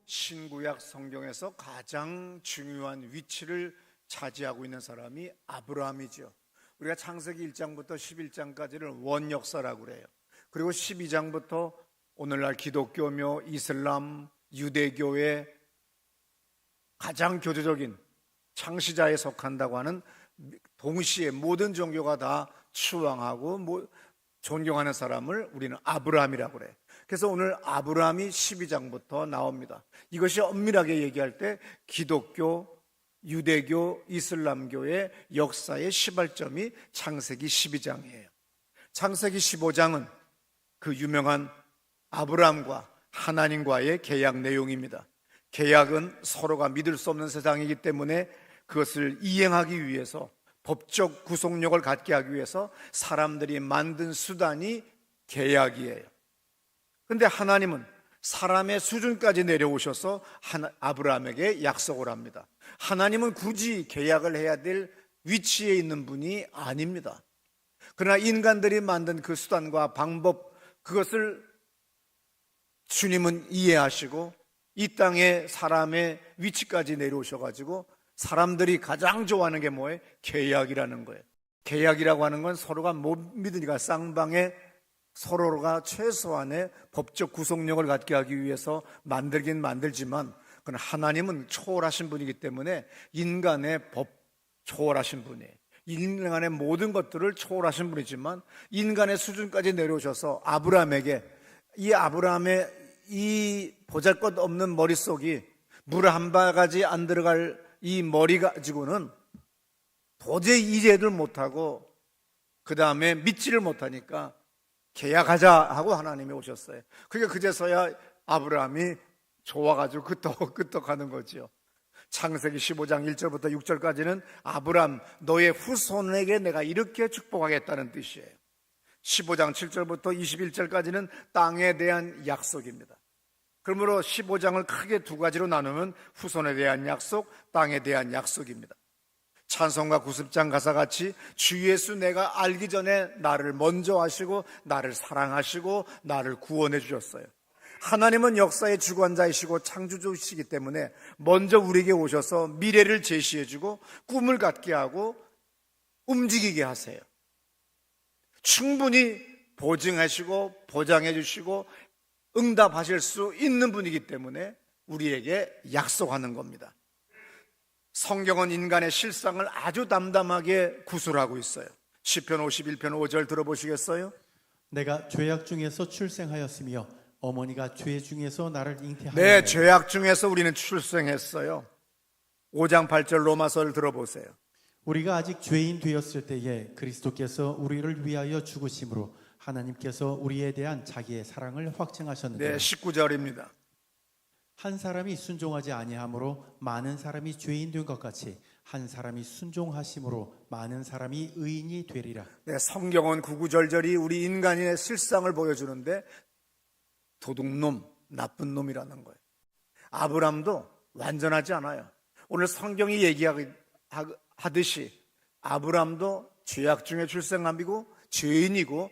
신구약 성경에서 가장 중요한 위치를 차지하고 있는 사람이 아브라함이죠. 우리가 창세기 1장부터 11장까지를 원역사라고 그래요. 그리고 12장부터 오늘날 기독교며 이슬람, 유대교의 가장 교조적인 창시자에 속한다고 하는, 동시에 모든 종교가 다 추앙하고 존경하는 사람을 우리는 아브라함이라고 그래요. 그래서 오늘 아브라함이 12장부터 나옵니다. 이것이 엄밀하게 얘기할 때 기독교, 유대교, 이슬람교의 역사의 시발점이 창세기 12장이에요. 창세기 15장은 그 유명한 아브라함과 하나님과의 계약 내용입니다. 계약은 서로가 믿을 수 없는 세상이기 때문에 그것을 이행하기 위해서, 법적 구속력을 갖게 하기 위해서 사람들이 만든 수단이 계약이에요. 그런데 하나님은 사람의 수준까지 내려오셔서 아브라함에게 약속을 합니다. 하나님은 굳이 계약을 해야 될 위치에 있는 분이 아닙니다. 그러나 인간들이 만든 그 수단과 방법, 그것을 주님은 이해하시고 이 땅에 사람의 위치까지 내려오셔가지고 사람들이 가장 좋아하는 게 뭐예요? 계약이라는 거예요. 계약이라고 하는 건 서로가 못 믿으니까 쌍방에 서로가 최소한의 법적 구속력을 갖게 하기 위해서 만들긴 만들지만, 그러나 하나님은 초월하신 분이기 때문에 인간의 법 초월하신 분이에요. 인간의 모든 것들을 초월하신 분이지만 인간의 수준까지 내려오셔서 아브라함에게, 이 아브라함의 이 보잘것없는 머릿속이 물 한 바가지 안 들어갈 이 머리 가지고는 도저히 이해를 못하고 그 다음에 믿지를 못하니까 계약하자 하고 하나님이 오셨어요. 그게 그제서야 아브라함이 좋아가지고 끄떡끄떡하는 거죠. 창세기 15장 1절부터 6절까지는 아브라함 너의 후손에게 내가 이렇게 축복하겠다는 뜻이에요. 15장 7절부터 21절까지는 땅에 대한 약속입니다. 그러므로 15장을 크게 두 가지로 나누면 후손에 대한 약속, 땅에 대한 약속입니다. 찬송가 90장 가사같이 주 예수 내가 알기 전에 나를 먼저 하시고 나를 사랑하시고 나를 구원해 주셨어요. 하나님은 역사의 주관자이시고 창조주시기 때문에 먼저 우리에게 오셔서 미래를 제시해 주고 꿈을 갖게 하고 움직이게 하세요. 충분히 보증하시고 보장해 주시고 응답하실 수 있는 분이기 때문에 우리에게 약속하는 겁니다. 성경은 인간의 실상을 아주 담담하게 구술하고 있어요. 시편 51편 5절 들어보시겠어요? 내가 죄악 중에서 출생하였으며 어머니가 죄 중에서 나를 잉태하였네. 네, 죄악 중에서 우리는 출생했어요. 5장 8절 로마서를 들어보세요. 우리가 아직 죄인 되었을 때에 그리스도께서 우리를 위하여 죽으심으로 하나님께서 우리에 대한 자기의 사랑을 확증하셨는데. 네, 19절입니다. 한 사람이 순종하지 아니함으로 많은 사람이 죄인 된 것 같이 한 사람이 순종하심으로 많은 사람이 의인이 되리라. 네, 성경은 구구절절이 우리 인간의 실상을 보여주는데 도둑놈, 나쁜 놈이라는 거예요. 아브람도 완전하지 않아요. 오늘 성경이 얘기하듯이 아브람도 죄악 중에 출생함이고 죄인이고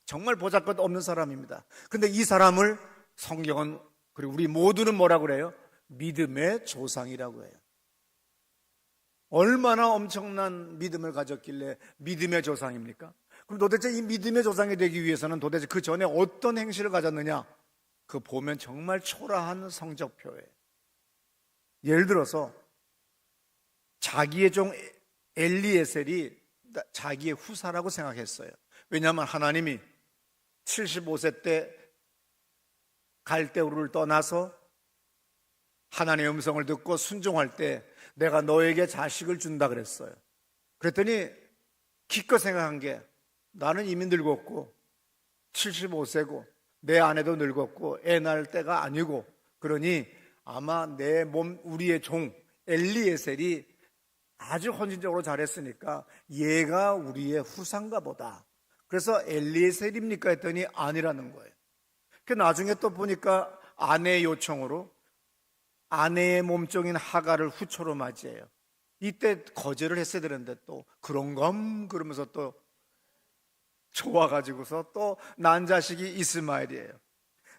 정말 보잘것없는 사람입니다. 근데 이 사람을 성경은, 그리고 우리 모두는 뭐라고 그래요? 믿음의 조상이라고 해요. 얼마나 엄청난 믿음을 가졌길래 믿음의 조상입니까? 그럼 도대체 이 믿음의 조상이 되기 위해서는 도대체 그 전에 어떤 행실을 가졌느냐? 그 보면 정말 초라한 성적표예요. 예를 들어서 자기의 종 엘리에셀이 자기의 후사라고 생각했어요. 왜냐하면 하나님이 75세 때 갈대우를 떠나서 하나님의 음성을 듣고 순종할 때 내가 너에게 자식을 준다 그랬어요. 그랬더니 기껏 생각한 게, 나는 이미 늙었고 75세고 내 아내도 늙었고 애 낳을 때가 아니고, 그러니 아마 내 몸, 우리의 종 엘리에셀이 아주 헌신적으로 잘했으니까 얘가 우리의 후사인가 보다. 그래서 엘리에셀입니까 했더니 아니라는 거예요. 그 나중에 또 보니까 아내의 요청으로 아내의 몸종인 하갈을 후초로 맞이해요. 이때 거절을 했어야 되는데 또 그런검 그러면서 또 좋아가지고서 또 난 자식이 이스마엘이에요.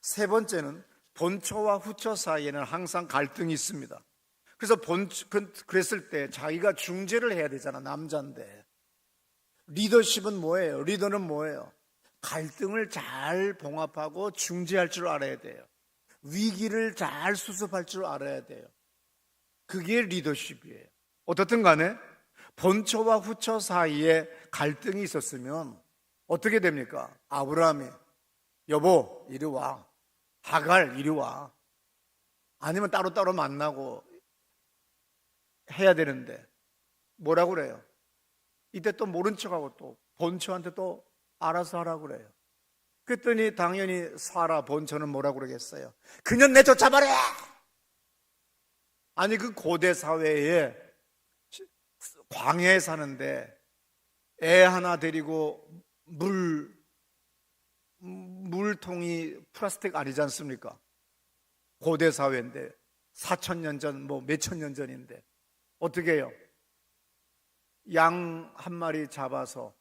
세 번째는 본처와 후처 사이에는 항상 갈등이 있습니다. 그래서 그랬을 때 자기가 중재를 해야 되잖아. 남자인데. 리더십은 뭐예요? 리더는 뭐예요? 갈등을 잘 봉합하고 중재할 줄 알아야 돼요. 위기를 잘 수습할 줄 알아야 돼요. 그게 리더십이에요. 어떻든 간에 본처와 후처 사이에 갈등이 있었으면 어떻게 됩니까? 아브라함이 여보 이리 와, 하갈 이리 와, 아니면 따로따로 만나고 해야 되는데 뭐라고 그래요? 이때 또 모른 척하고 또 본처한테 또 알아서 하라고 그래요. 그랬더니 당연히 사라 본처는 뭐라고 그러겠어요? 그년 내쫓아버려! 아니 그 고대 사회에 광야에 사는데 애 하나 데리고 물통이 플라스틱 아니지 않습니까? 고대 사회인데 4,000년 전 뭐 몇천 년 전인데 어떻게 해요? 양 한 마리 잡아서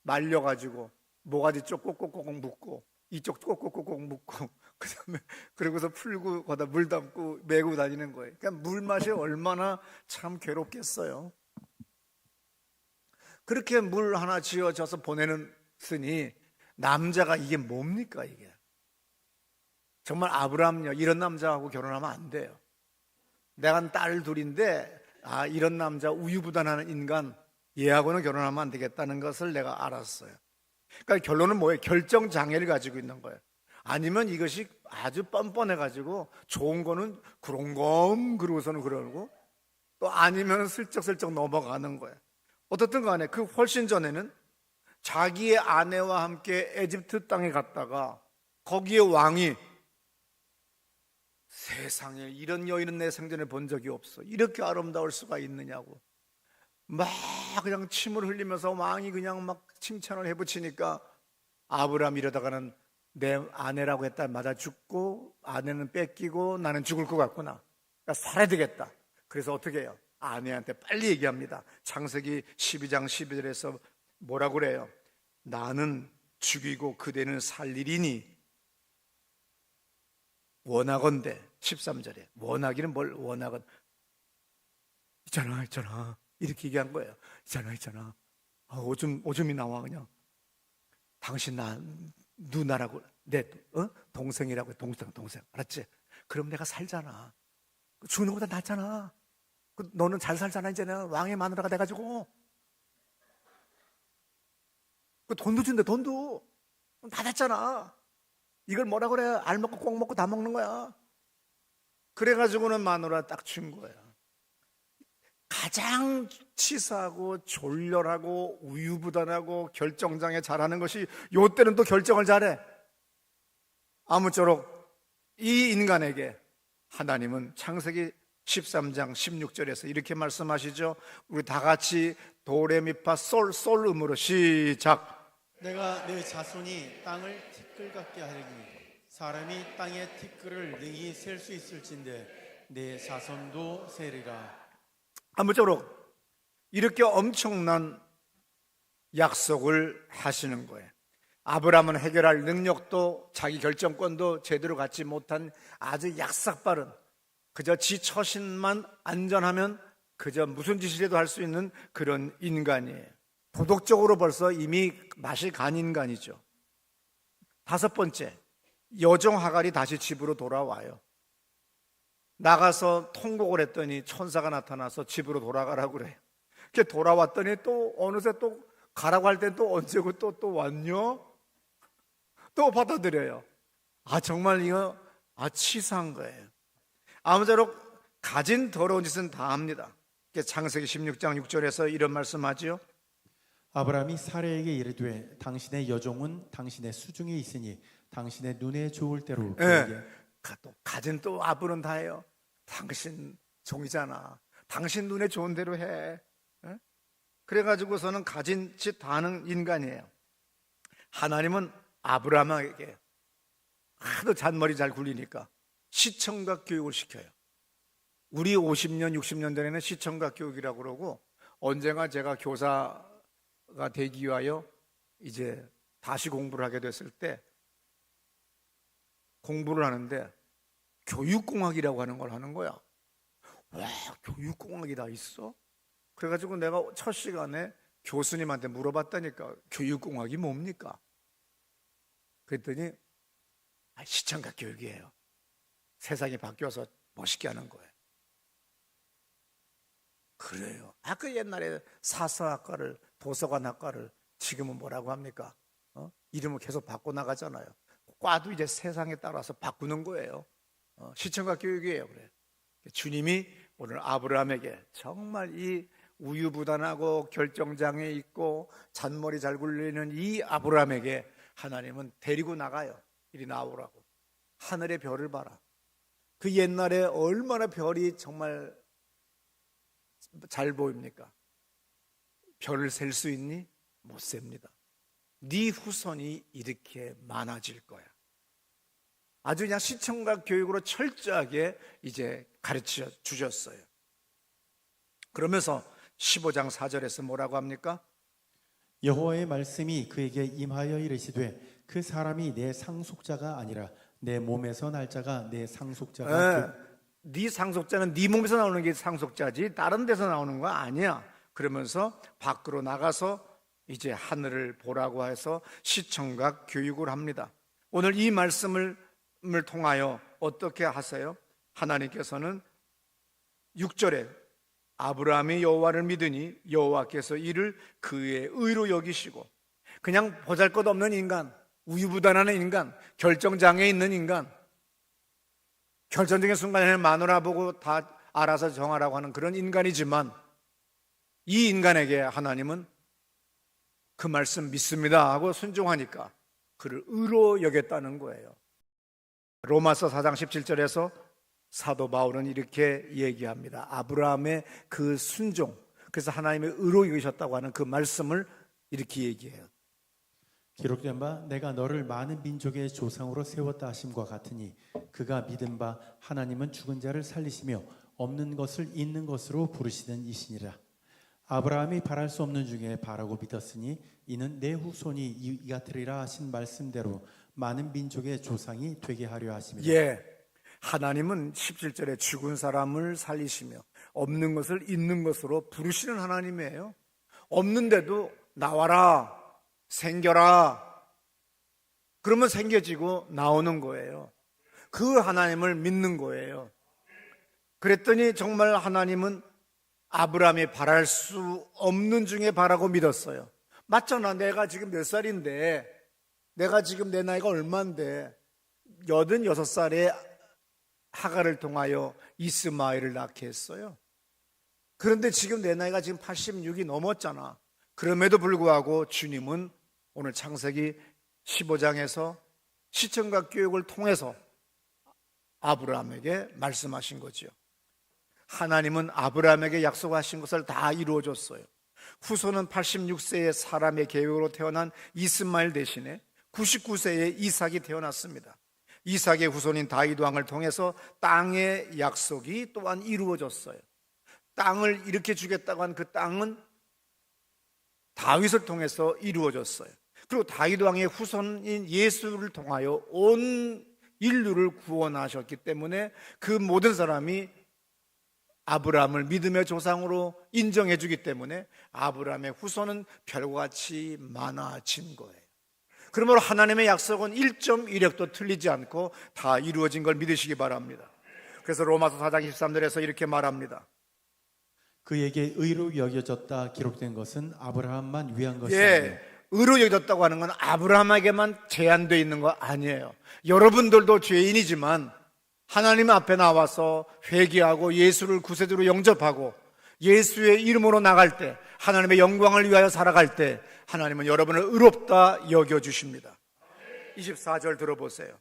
말려가지고 모가지 쪽 꼭꼭꼭 묶고 이쪽 꼭꼭꼭 묶고 그다음에 그러고서 풀고 거기다 물 담고 메고 다니는 거예요. 그러니까 물 맛이 얼마나 참 괴롭겠어요. 그렇게 물 하나 지어져서 보내는 쓰니 남자가 이게 뭡니까 이게? 정말 아브라함요 이런 남자하고 결혼하면 안 돼요. 내가 딸 둘인데 이런 남자 우유부단한 인간 얘하고는 결혼하면 안 되겠다는 것을 내가 알았어요. 그러니까 결론은 뭐예요? 결정장애를 가지고 있는 거예요. 아니면 이것이 아주 뻔뻔해가지고 좋은 거는 그런검 그러고서는 그러고 또 아니면 슬쩍슬쩍 넘어가는 거예요. 어떻든 간에 그 훨씬 전에는 자기의 아내와 함께 에집트 땅에 갔다가 거기에 왕이 세상에 이런 여인은 내 생전에 본 적이 없어. 이렇게 아름다울 수가 있느냐고. 막 그냥 침을 흘리면서 왕이 그냥 막 칭찬을 해붙이니까 아브라함 이러다가는 내 아내라고 했다 맞아 죽고 아내는 뺏기고 나는 죽을 것 같구나. 그러니까 살아야 되겠다. 그래서 어떻게 해요? 아내한테 빨리 얘기합니다. 창세기 12장 12절에서 뭐라고 그래요? 나는 죽이고 그대는 살리리니 원하건대 13절에 원하기는 뭘 원하건 있잖아 이렇게 얘기한 거예요. 있잖아 오줌이 나와 그냥 당신 나 누나라고 내 동생이라고 동생 알았지? 그럼 내가 살잖아. 죽는 것보다 낫잖아. 너는 잘 살잖아. 이제는 왕의 마누라가 돼가지고 돈도 준대. 돈도 다 됐잖아. 이걸 뭐라 그래? 알 먹고 꼭 먹고 다 먹는 거야. 그래가지고는 마누라 딱 준 거야. 가장 치사하고 졸렬하고 우유부단하고 결정장애 잘하는 것이 요때는 또 결정을 잘해. 아무쪼록 이 인간에게 하나님은 창세기 13장 16절에서 이렇게 말씀하시죠. 우리 다 같이 도레미파 솔 음으로 시작. 내가 내 자손이 땅을 티끌 같게 하리니 사람이 땅의 티끌을 능히 셀 수 있을진데 내 자손도 세리라. 아무쪼록 이렇게 엄청난 약속을 하시는 거예요. 아브라함은 해결할 능력도 자기 결정권도 제대로 갖지 못한 아주 약삭빠른 그저 지 처신만 안전하면 그저 무슨 짓이라도 할 수 있는 그런 인간이에요. 도덕적으로 벌써 이미 맛이 간 인간이죠. 다섯 번째, 여종 하갈이 다시 집으로 돌아와요. 나가서 통곡을 했더니 천사가 나타나서 집으로 돌아가라고 그래요. 이렇게 돌아왔더니 또 어느새 또 가라고 할 땐 또 언제고 또 왔뇨? 또 받아들여요. 정말 이거 치사한 거예요. 아무쪼록 가진 더러운 짓은 다 합니다. 창세기 16장 6절에서 이런 말씀하지요. 아브라함이 사레에게 이르되 당신의 여종은 당신의 수중에 있으니 당신의 눈에 좋을 대로 그에게 가진 또 아부는 다 해요. 당신 종이잖아. 당신 눈에 좋은 대로 해. 그래가지고서는 가진 짓 다 하는 인간이에요. 하나님은 아브라함에게 하도 잔머리 잘 굴리니까 시청각 교육을 시켜요. 우리 50년, 60년 전에는 시청각 교육이라고 그러고 언젠가 제가 교사가 되기 위하여 이제 다시 공부를 하게 됐을 때 공부를 하는데 교육공학이라고 하는 걸 하는 거야. 와, 교육공학이 다 있어? 그래가지고 내가 첫 시간에 교수님한테 물어봤다니까. 교육공학이 뭡니까? 그랬더니 시청각 교육이에요. 세상이 바뀌어서 멋있게 하는 거예요. 그래요. 그 옛날에 사서학과를, 도서관학과를 지금은 뭐라고 합니까? 이름을 계속 바꿔 나가잖아요. 과도 이제 세상에 따라서 바꾸는 거예요. 시청각 교육이에요. 그래. 주님이 오늘 아브라함에게 정말 이 우유부단하고 결정장애 있고 잔머리 잘 굴리는 이 아브라함에게 하나님은 데리고 나가요. 이리 나오라고. 하늘의 별을 봐라. 그 옛날에 얼마나 별이 정말 잘 보입니까? 별을 셀 수 있니? 못 셉니다. 네 후손이 이렇게 많아질 거야. 아주 그냥 시청각 교육으로 철저하게 이제 가르쳐 주셨어요. 그러면서 15장 4절에서 뭐라고 합니까? 여호와의 말씀이 그에게 임하여 이르시되 그 사람이 내 상속자가 아니라 내 몸에서 날 자가 내 상속자가 네 상속자는 네 몸에서 나오는 게 상속자지 다른 데서 나오는 거 아니야. 그러면서 밖으로 나가서 이제 하늘을 보라고 해서 시청각 교육을 합니다. 오늘 이 말씀을 통하여 어떻게 하세요? 하나님께서는 6절에 아브라함이 여호와를 믿으니 여호와께서 이를 그의 의로 여기시고, 그냥 보잘것없는 인간, 우유부단한 인간, 결정장애 있는 인간, 결정적인 순간에 마누라 보고 다 알아서 정하라고 하는 그런 인간이지만, 이 인간에게 하나님은 그 말씀 믿습니다 하고 순종하니까 그를 의로 여겼다는 거예요. 로마서 4장 17절에서 사도 바울은 이렇게 얘기합니다. 아브라함의 그 순종, 그래서 하나님의 의로 여기셨다고 하는 그 말씀을 이렇게 얘기해요. 기록된 바 내가 너를 많은 민족의 조상으로 세웠다 하심과 같으니 그가 믿은 바 하나님은 죽은 자를 살리시며 없는 것을 있는 것으로 부르시는 이시니라. 아브라함이 바랄 수 없는 중에 바라고 믿었으니 이는 내 후손이 이 같으리라 하신 말씀대로 많은 민족의 조상이 되게 하려 하심이라. 예, 하나님은 17절에 죽은 사람을 살리시며 없는 것을 있는 것으로 부르시는 하나님이에요. 없는데도 나와라, 생겨라, 그러면 생겨지고 나오는 거예요. 그 하나님을 믿는 거예요. 그랬더니 정말 하나님은 아브라함이 바랄 수 없는 중에 바라고 믿었어요. 맞잖아. 내가 지금 몇 살인데, 내가 지금 내 나이가 얼만데 86살에 하가를 통하여 이스마엘을 낳게 했어요. 그런데 지금 내 나이가 지금 86이 넘었잖아. 그럼에도 불구하고 주님은 오늘 창세기 15장에서 시청각 교육을 통해서 아브라함에게 말씀하신 거죠. 하나님은 아브라함에게 약속하신 것을 다 이루어줬어요. 후손은 86세의 사람의 계획으로 태어난 이스마엘 대신에 99세의 이삭이 태어났습니다. 이삭의 후손인 다윗 왕을 통해서 땅의 약속이 또한 이루어졌어요. 땅을 이렇게 주겠다고 한 그 땅은 다윗을 통해서 이루어졌어요. 그리고 다윗 왕의 후손인 예수를 통하여 온 인류를 구원하셨기 때문에 그 모든 사람이 아브라함을 믿음의 조상으로 인정해 주기 때문에 아브라함의 후손은 별과 같이 많아진 거예요. 그러므로 하나님의 약속은 1.1획도 틀리지 않고 다 이루어진 걸 믿으시기 바랍니다. 그래서 로마서 4장 23절에서 이렇게 말합니다. 그에게 의로 여겨졌다 기록된 것은 아브라함만 위한 것이 예, 아니요 의로 여겨졌다고 하는 건 아브라함에게만 제한되어 있는 거 아니에요. 여러분들도 죄인이지만 하나님 앞에 나와서 회개하고 예수를 구세주로 영접하고 예수의 이름으로 나갈 때, 하나님의 영광을 위하여 살아갈 때 하나님은 여러분을 의롭다 여겨주십니다. 24절 들어보세요.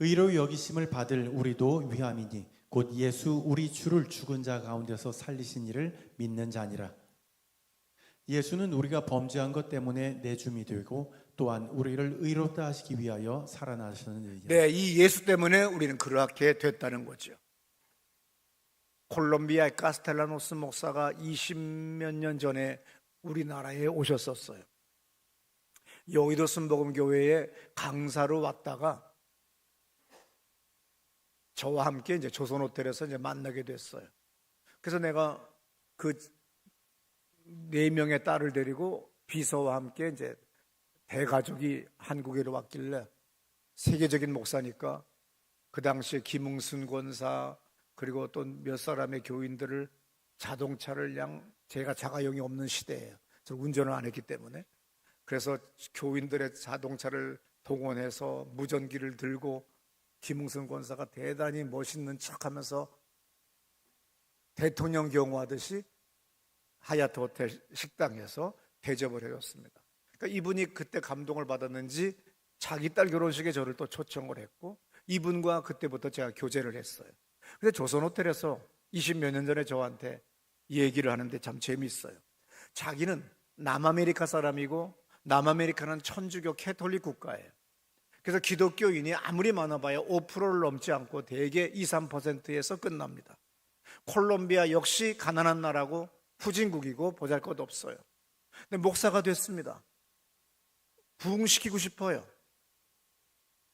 의로 여기심을 받을 우리도 위함이니 곧 예수 우리 주를 죽은 자 가운데서 살리신 이를 믿는 자니라. 예수는 우리가 범죄한 것 때문에 내줌이 되고 또한 우리를 의롭다 하시기 위하여 살아나셨느니라. 네, 이 예수 때문에 우리는 그렇게 됐다는 거죠. 콜롬비아의 카스텔라노스 목사가 20몇 년 전에 우리나라에 오셨었어요. 여의도 순복음교회에 강사로 왔다가 저와 함께 이제 조선 호텔에서 이제 만나게 됐어요. 그래서 내가 그 4명의 딸을 데리고 비서와 함께 이제 대가족이 한국에 왔길래, 세계적인 목사니까 그 당시에 김웅순 권사 그리고 또 몇 사람의 교인들을 자동차를 제가 자가용이 없는 시대예요. 저 운전을 안 했기 때문에. 그래서 교인들의 자동차를 동원해서 무전기를 들고 김웅순 권사가 대단히 멋있는 척하면서 대통령 경호하듯이 하얏트 호텔 식당에서 대접을 해줬습니다. 그러니까 이분이 그때 감동을 받았는지 자기 딸 결혼식에 저를 또 초청을 했고, 이분과 그때부터 제가 교제를 했어요. 근데 조선 호텔에서 20몇 년 전에 저한테 얘기를 하는데 참 재미있어요. 자기는 남아메리카 사람이고 남아메리카는 천주교 캐톨릭 국가예요. 그래서 기독교인이 아무리 많아봐야 5%를 넘지 않고 대개 2, 3%에서 끝납니다. 콜롬비아 역시 가난한 나라고 후진국이고 보잘것 없어요. 근데 목사가 됐습니다. 부흥시키고 싶어요.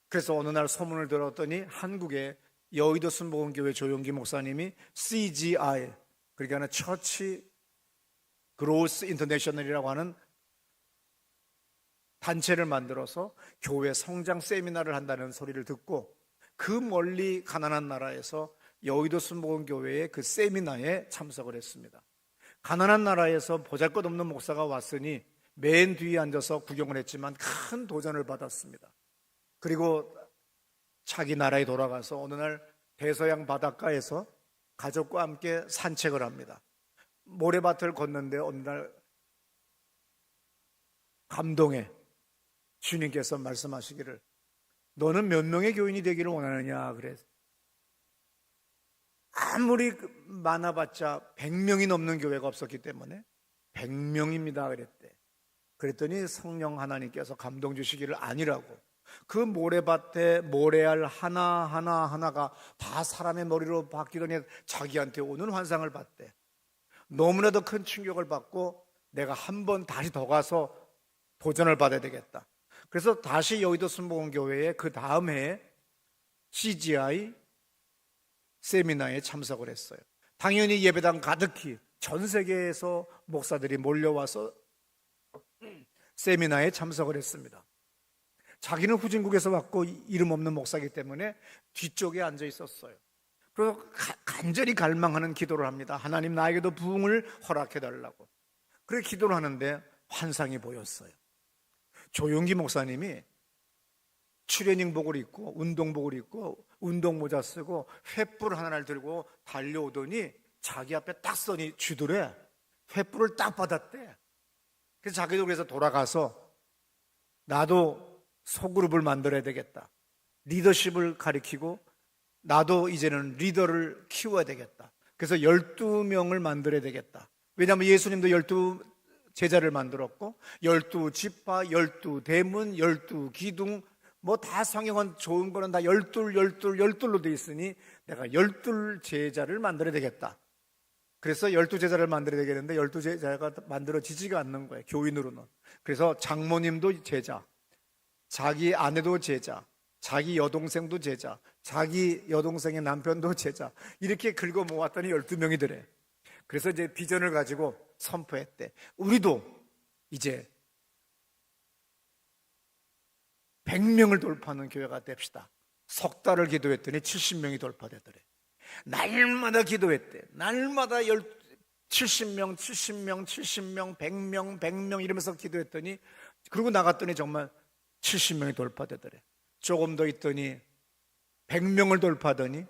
그래서 어느 날 소문을 들었더니 한국에 여의도 순복음교회 조용기 목사님이 CGI, 그러니까 처치 그로스 인터내셔널이라고 하는 단체를 만들어서 교회 성장 세미나를 한다는 소리를 듣고, 그 멀리 가난한 나라에서 여의도 순복음교회의 그 세미나에 참석을 했습니다. 가난한 나라에서 보잘것없는 목사가 왔으니 맨 뒤에 앉아서 구경을 했지만 큰 도전을 받았습니다. 그리고 자기 나라에 돌아가서 어느 날 대서양 바닷가에서 가족과 함께 산책을 합니다. 모래밭을 걷는데 어느 날 감동에 주님께서 말씀하시기를, 너는 몇 명의 교인이 되기를 원하느냐 그래서, 아무리 많아봤자 100명이 넘는 교회가 없었기 때문에 100명입니다 그랬대. 그랬더니 성령 하나님께서 감동 주시기를 아니라고, 그 모래밭에 모래알 하나하나가 다 사람의 머리로 바뀌더니 자기한테 오는 환상을 봤대. 너무나도 큰 충격을 받고 내가 한 번 다시 더 가서 도전을 받아야 되겠다. 그래서 다시 여의도 순복음교회에 그 다음 해에 CGI 세미나에 참석을 했어요. 당연히 예배당 가득히 전 세계에서 목사들이 몰려와서 세미나에 참석을 했습니다. 자기는 후진국에서 왔고 이름 없는 목사이기 때문에 뒤쪽에 앉아 있었어요. 그래서 간절히 갈망하는 기도를 합니다. 하나님, 나에게도 부흥을 허락해 달라고. 그래 기도를 하는데 환상이 보였어요. 조용기 목사님이 트레이닝복을 입고 운동복을 입고 운동모자 쓰고 횃불 하나를 들고 달려오더니 자기 앞에 딱 서니 쥐들에 횃불을 딱 받았대. 그래서 자기도 그래서 돌아가서 나도 소그룹을 만들어야 되겠다, 리더십을 가리키고 나도 이제는 리더를 키워야 되겠다. 그래서 12명을 만들어야 되겠다. 왜냐하면 예수님도 12제자를 만들었고 12지파, 12대문, 12기둥 뭐 다 성경은 좋은 거는 다 12로 돼 있으니 내가 12제자를 만들어야 되겠다. 그래서 12제자를 만들어야 되겠는데 12제자가 만들어지지가 않는 거예요, 교인으로는. 그래서 장모님도 제자, 자기 아내도 제자, 자기 여동생도 제자, 자기 여동생의 남편도 제자, 이렇게 긁어 모았더니 12명이 되래. 그래서 이제 비전을 가지고 선포했대. 우리도 이제 100명을 돌파하는 교회가 됩시다. 석 달을 기도했더니 70명이 돌파되더래. 날마다 기도했대. 날마다 70명, 70명, 70명, 100명, 100명 이러면서 기도했더니, 그리고 나갔더니 정말 70명이 돌파되더래. 조금 더 있더니 100명을 돌파하더니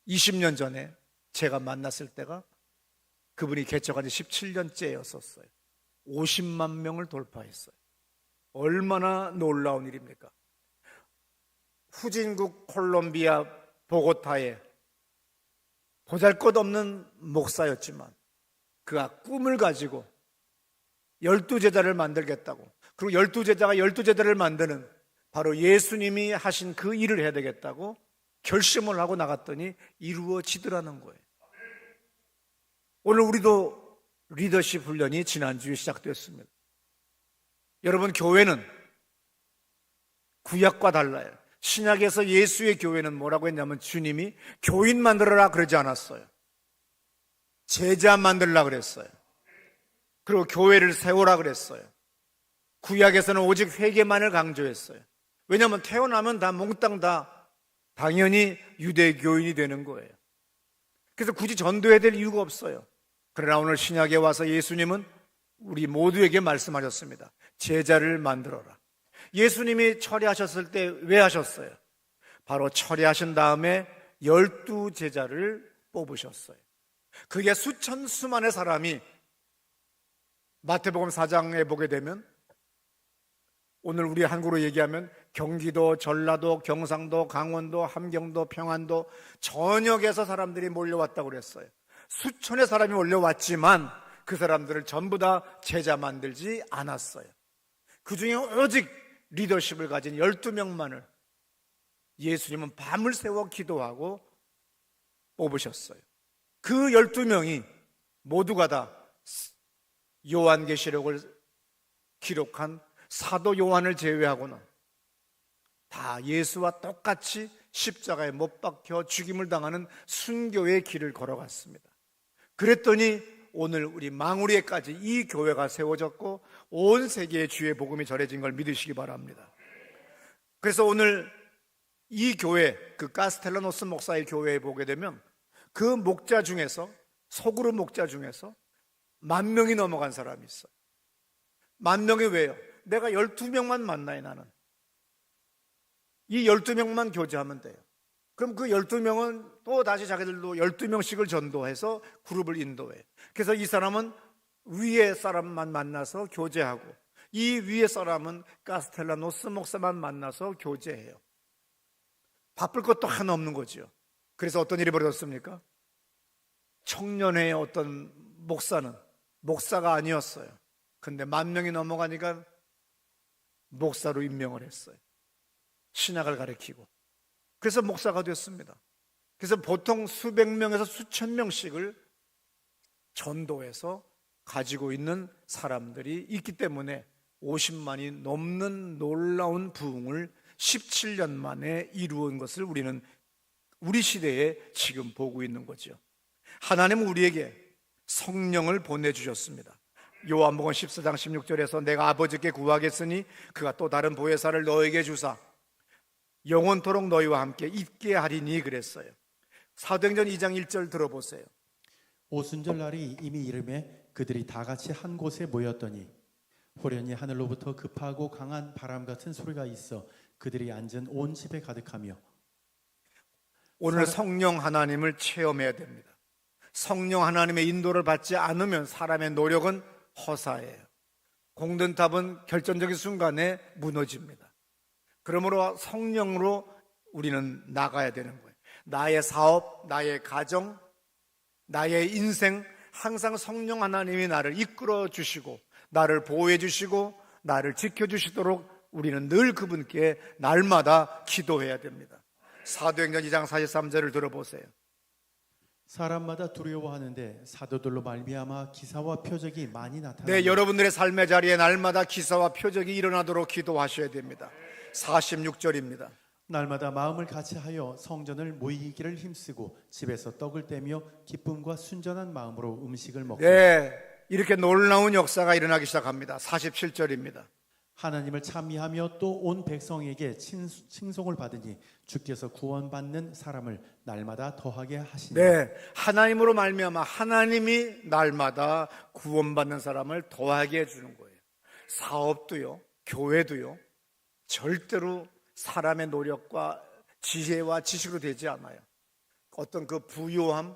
20년 전에 제가 만났을 때가 그분이 개척한 지 17년째였었어요. 50만 명을 돌파했어요. 얼마나 놀라운 일입니까? 후진국 콜롬비아 보고타에 보잘것없는 목사였지만 그가 꿈을 가지고 12제자를 만들겠다고, 그리고 12제자가 12제자를 만드는 바로 예수님이 하신 그 일을 해야 되겠다고 결심을 하고 나갔더니 이루어지더라는 거예요. 오늘 우리도 리더십 훈련이 지난주에 시작됐습니다. 여러분, 교회는 구약과 달라요. 신약에서 예수의 교회는 뭐라고 했냐면 주님이 교인 만들어라 그러지 않았어요. 제자 만들라 그랬어요. 그리고 교회를 세우라 그랬어요. 구약에서는 오직 회개만을 강조했어요. 왜냐하면 태어나면 다 몽땅 다 당연히 유대교인이 되는 거예요. 그래서 굳이 전도해야 될 이유가 없어요. 그러나 오늘 신약에 와서 예수님은 우리 모두에게 말씀하셨습니다. 제자를 만들어라. 예수님이 철회하셨을 때 왜 하셨어요? 바로 철회하신 다음에 12제자를 뽑으셨어요. 그게 수천 수만의 사람이 마태복음 4장에 보게 되면 오늘 우리 한국으로 얘기하면 경기도, 전라도, 경상도, 강원도, 함경도, 평안도 전역에서 사람들이 몰려왔다고 그랬어요. 수천의 사람이 몰려왔지만 그 사람들을 전부 다 제자 만들지 않았어요. 그 중에 오직 리더십을 가진 12명만을 예수님은 밤을 새워 기도하고 뽑으셨어요. 그 12명이 모두가 다 요한계시록을 기록한 사도 요한을 제외하고는 다 예수와 똑같이 십자가에 못 박혀 죽임을 당하는 순교의 길을 걸어갔습니다. 그랬더니 오늘 우리 망우리에까지 이 교회가 세워졌고 온 세계에 주의 복음이 전해진 걸 믿으시기 바랍니다. 그래서 오늘 이 교회, 그 카스텔라노스 목사의 교회에 보게 되면 그 목자 중에서, 소그룹 목자 중에서 10,000명이 넘어간 사람이 있어요. 10,000명이 왜요? 내가 12명만 만나요, 나는. 이 12명만 교제하면 돼요. 그럼 그 12명은 또 다시 자기들도 12명씩을 전도해서 그룹을 인도해. 그래서 이 사람은 위에 사람만 만나서 교제하고 이 위에 사람은 카스텔라노스 목사만 만나서 교제해요. 바쁠 것도 하나 없는 거죠. 그래서 어떤 일이 벌어졌습니까? 청년회의 어떤 목사는 목사가 아니었어요. 근데 10,000명이 넘어가니까 목사로 임명을 했어요. 신학을 가르치고. 그래서 목사가 됐습니다. 그래서 보통 수백 명에서 수천 명씩을 전도해서 가지고 있는 사람들이 있기 때문에 50만이 넘는 놀라운 부흥을 17년 만에 이루은 것을 우리는 우리 시대에 지금 보고 있는 거죠. 하나님은 우리에게 성령을 보내주셨습니다. 요한복음 14장 16절에서 내가 아버지께 구하겠으니 그가 또 다른 보혜사를 너에게 주사 영원토록 너희와 함께 있게 하리니 그랬어요. 사도행전 2장 1절 들어보세요. 오순절 날이 이미 이름에 그들이 다 같이 한 곳에 모였더니 호련히 하늘로부터 급하고 강한 바람 같은 소리가 있어 그들이 앉은 온 집에 가득하며. 오늘 성령 하나님을 체험해야 됩니다. 성령 하나님의 인도를 받지 않으면 사람의 노력은 허사예요. 공든탑은 결정적인 순간에 무너집니다. 그러므로 성령으로 우리는 나가야 되는 거예요. 나의 사업, 나의 가정, 나의 인생, 항상 성령 하나님이 나를 이끌어 주시고 나를 보호해 주시고 나를 지켜 주시도록 우리는 늘 그분께 날마다 기도해야 됩니다. 사도행전 2장 43절을 들어보세요. 사람마다 두려워하는데 사도들로 말미암아 기사와 표적이 많이 나타납니다. 네, 여러분들의 삶의 자리에 날마다 기사와 표적이 일어나도록 기도하셔야 됩니다. 46절입니다. 날마다 마음을 같이하여 성전을 모이기를 힘쓰고 집에서 떡을 떼며 기쁨과 순전한 마음으로 음식을 먹고. 네, 이렇게 놀라운 역사가 일어나기 시작합니다. 47절입니다. 하나님을 찬미하며 또 온 백성에게 칭송을 받으니 주께서 구원받는 사람을 날마다 더하게 하시니. 네, 하나님으로 말미암아 하나님이 날마다 구원받는 사람을 더하게 해주는 거예요. 사업도요, 교회도요, 절대로 사람의 노력과 지혜와 지식으로 되지 않아요. 어떤 그 부요함,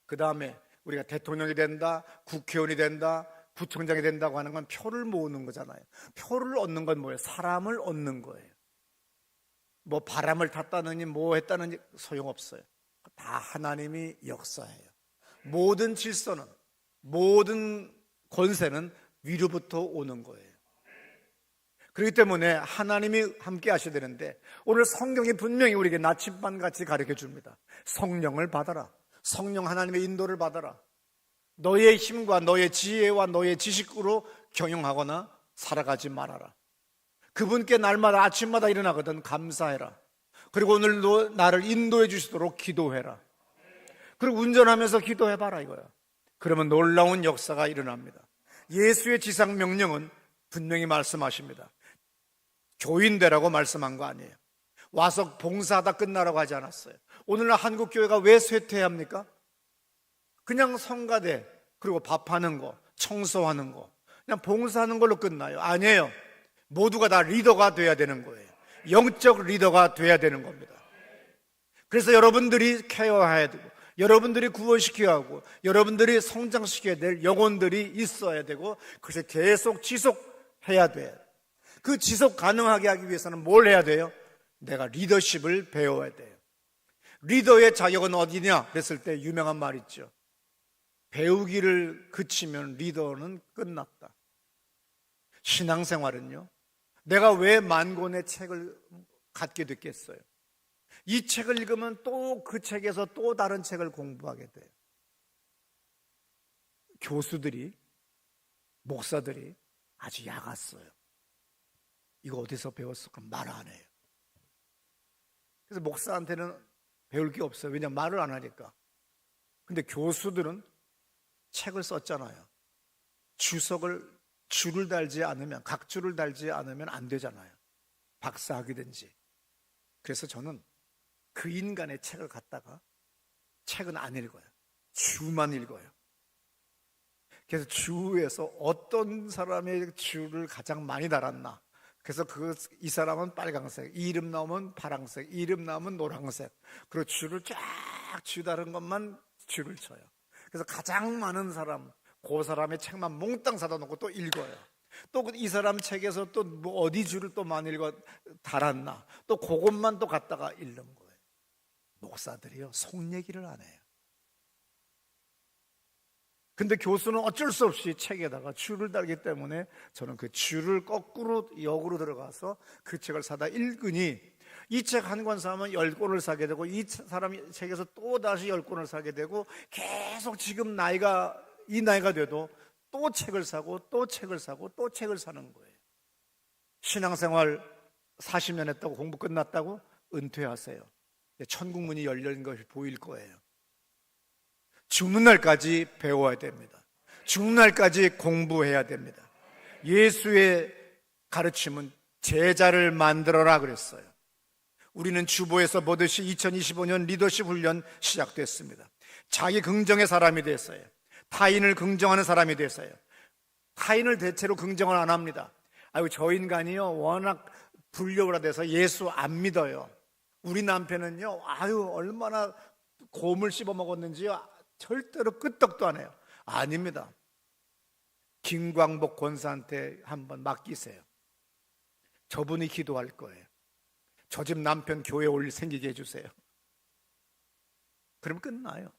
그 다음에 우리가 대통령이 된다, 국회의원이 된다, 구청장이 된다고 하는 건 표를 모으는 거잖아요. 표를 얻는 건 뭐예요? 사람을 얻는 거예요. 뭐 바람을 탔다느니 뭐 했다느니 소용없어요. 다 하나님이 역사해요. 모든 질서는, 모든 권세는 위로부터 오는 거예요. 그렇기 때문에 하나님이 함께 하셔야 되는데 오늘 성경이 분명히 우리에게 나침반같이 가르쳐 줍니다. 성령을 받아라. 성령 하나님의 인도를 받아라. 너의 힘과 너의 지혜와 너의 지식으로 경영하거나 살아가지 말아라. 그분께 날마다 아침마다 일어나거든 감사해라. 그리고 오늘도 나를 인도해 주시도록 기도해라. 그리고 운전하면서 기도해봐라 이거야. 그러면 놀라운 역사가 일어납니다. 예수의 지상 명령은 분명히 말씀하십니다. 교인 되라고 말씀한 거 아니에요. 와서 봉사하다 끝나라고 하지 않았어요. 오늘날 한국 교회가 왜 쇠퇴해야 합니까? 그냥 성가대, 그리고 밥하는 거, 청소하는 거, 그냥 봉사하는 걸로 끝나요. 아니에요. 모두가 다 리더가 돼야 되는 거예요. 영적 리더가 돼야 되는 겁니다. 그래서 여러분들이 케어해야 되고, 여러분들이 구원시켜야 하고, 여러분들이 성장시켜야 될 영혼들이 있어야 되고, 그것을 계속 지속해야 돼요. 그 지속 가능하게 하기 위해서는 뭘 해야 돼요? 내가 리더십을 배워야 돼요. 리더의 자격은 어디냐? 그랬을 때 유명한 말 있죠. 배우기를 그치면 리더는 끝났다. 신앙생활은요, 내가 왜 만 권의 책을 갖게 됐겠어요? 이 책을 읽으면 또 그 책에서 또 다른 책을 공부하게 돼요. 교수들이, 목사들이 아주 야갔어요. 이거 어디서 배웠어? 그럼 말 안 해요. 그래서 목사한테는 배울 게 없어요. 왜냐하면 말을 안 하니까. 근데 교수들은 책을 썼잖아요. 줄을 달지 않으면, 각줄을 달지 않으면 안 되잖아요. 박사학위든지. 그래서 저는 그 인간의 책을 갖다가 책은 안 읽어요. 주만 읽어요. 그래서 주에서 어떤 사람의 주를 가장 많이 달았나. 그래서 이 사람은 빨강색, 이 이름 나오면 파랑색, 이 이름 나오면 노란색. 그리고 줄을 쫙 다른 것만 줄을 쳐요. 그래서 가장 많은 사람, 그 사람의 책만 몽땅 사다 놓고 또 읽어요. 또 이 사람 책에서 또 뭐 어디 줄을 또 많이 달았나. 또 그것만 또 갖다가 읽는 거예요. 목사들이요, 속 얘기를 안 해요. 근데 교수는 어쩔 수 없이 책에다가 줄을 달기 때문에 저는 그 줄을 거꾸로 역으로 들어가서 그 책을 사다 읽으니 이 책 한 권 사면 10권을 사게 되고 이 사람 책에서 또 다시 10권을 사게 되고 계속 지금 이 나이가 돼도 또 책을 사고 또 책을 사고 또 책을 사는 거예요. 신앙생활 40년 했다고 공부 끝났다고 은퇴하세요. 천국문이 열린 것이 보일 거예요. 죽는 날까지 배워야 됩니다. 죽는 날까지 공부해야 됩니다. 예수의 가르침은 제자를 만들어라 그랬어요. 우리는 주보에서 보듯이 2025년 리더십 훈련 시작됐습니다. 자기 긍정의 사람이 됐어요. 타인을 긍정하는 사람이 됐어요. 타인을 대체로 긍정을 안 합니다. 아유, 저 인간이요 워낙 불려오라돼서 예수 안 믿어요. 우리 남편은요, 아유 얼마나 곰을 씹어 먹었는지요 절대로 끄떡도 안 해요. 아닙니다. 김광복 권사한테 한번 맡기세요. 저분이 기도할 거예요. 저 집 남편 교회 올 일 생기게 해주세요. 그럼 끝나요.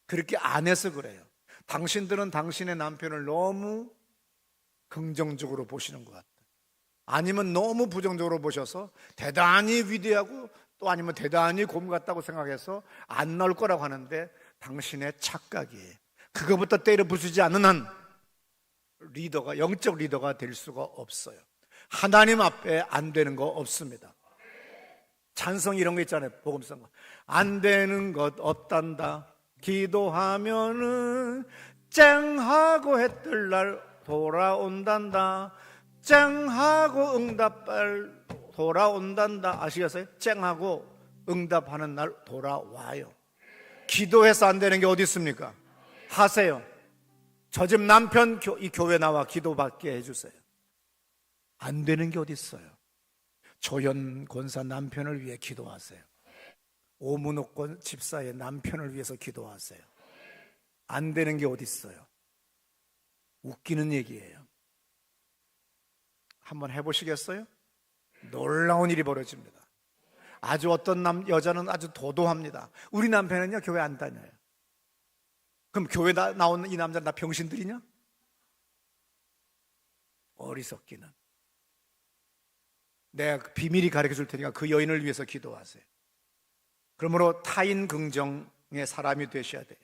그렇게 안 해서 그래요. 당신들은 당신의 남편을 너무 긍정적으로 보시는 것 같아요. 아니면 너무 부정적으로 보셔서 대단히 위대하고 또 아니면 대단히 곰 같다고 생각해서 안 나올 거라고 하는데 당신의 착각이에요. 그거부터 때려 부수지 않는 한 리더가, 영적 리더가 될 수가 없어요. 하나님 앞에 안 되는 거 없습니다. 찬성 이런 거 있잖아요. 복음성. 안 되는 것 없단다. 기도하면은 쨍하고 해 뜰 날 돌아온단다. 쨍하고 응답할 돌아온단다. 아시겠어요? 쨍하고 응답하는 날 돌아와요. 기도해서 안 되는 게 어디 있습니까? 하세요. 저 집 남편 이 교회 나와 기도받게 해주세요. 안 되는 게 어디 있어요? 조현 권사 남편을 위해 기도하세요. 오문옥 집사의 남편을 위해서 기도하세요. 안 되는 게 어디 있어요? 웃기는 얘기예요. 한번 해보시겠어요? 놀라운 일이 벌어집니다. 아주 어떤 여자는 아주 도도합니다. 우리 남편은요 교회 안 다녀요. 그럼 교회 나오는 이 남자는 다 병신들이냐? 어리석기는. 내가 비밀이 가르쳐 줄 테니까 그 여인을 위해서 기도하세요. 그러므로 타인 긍정의 사람이 되셔야 돼요.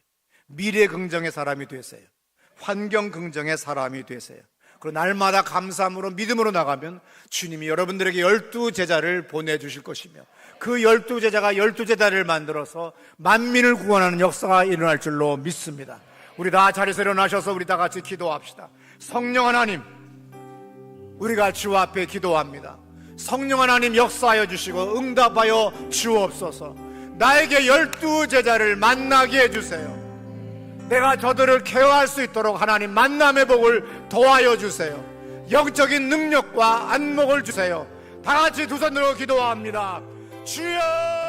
미래 긍정의 사람이 되세요. 환경 긍정의 사람이 되세요. 그리고 날마다 감사함으로 믿음으로 나가면 주님이 여러분들에게 12 제자를 보내주실 것이며 그 12제자가 12제자를 만들어서 만민을 구원하는 역사가 일어날 줄로 믿습니다. 우리 다 자리에서 일어나셔서 우리 다 같이 기도합시다. 성령 하나님, 우리가 주 앞에 기도합니다. 성령 하나님 역사하여 주시고 응답하여 주옵소서. 나에게 12제자를 만나게 해주세요. 내가 저들을 케어할 수 있도록 하나님 만남의 복을 더하여 주세요. 영적인 능력과 안목을 주세요. 다 같이 두 손으로 기도합니다. 주여!